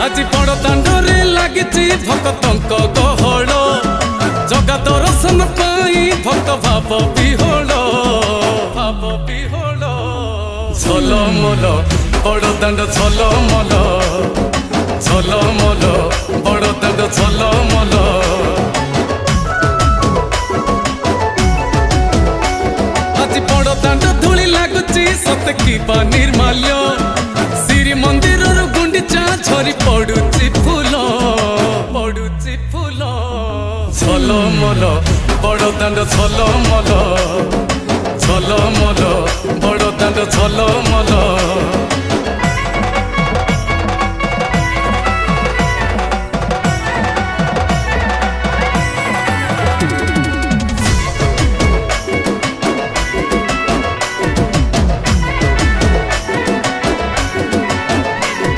আজি বড় দাଣ୍ଡরে লাগিছি ভক্তଙ୍କ গহଳ জগা দর্শন পাই ভক্ত ভাব বিহଳ ঝলমল বড় দাণ্ড ঝলমল ঝলমল বড় দাণ্ড ঝলমল আজি বড় দাণ্ড ধূলি লাগুছি সতে কিবা নির্মাল্য শ্রী মন্দিরর গুন্ডিচা ঝরি পড়ুছি ফুল ঝলমল বড় দাণ্ড ঝলমল।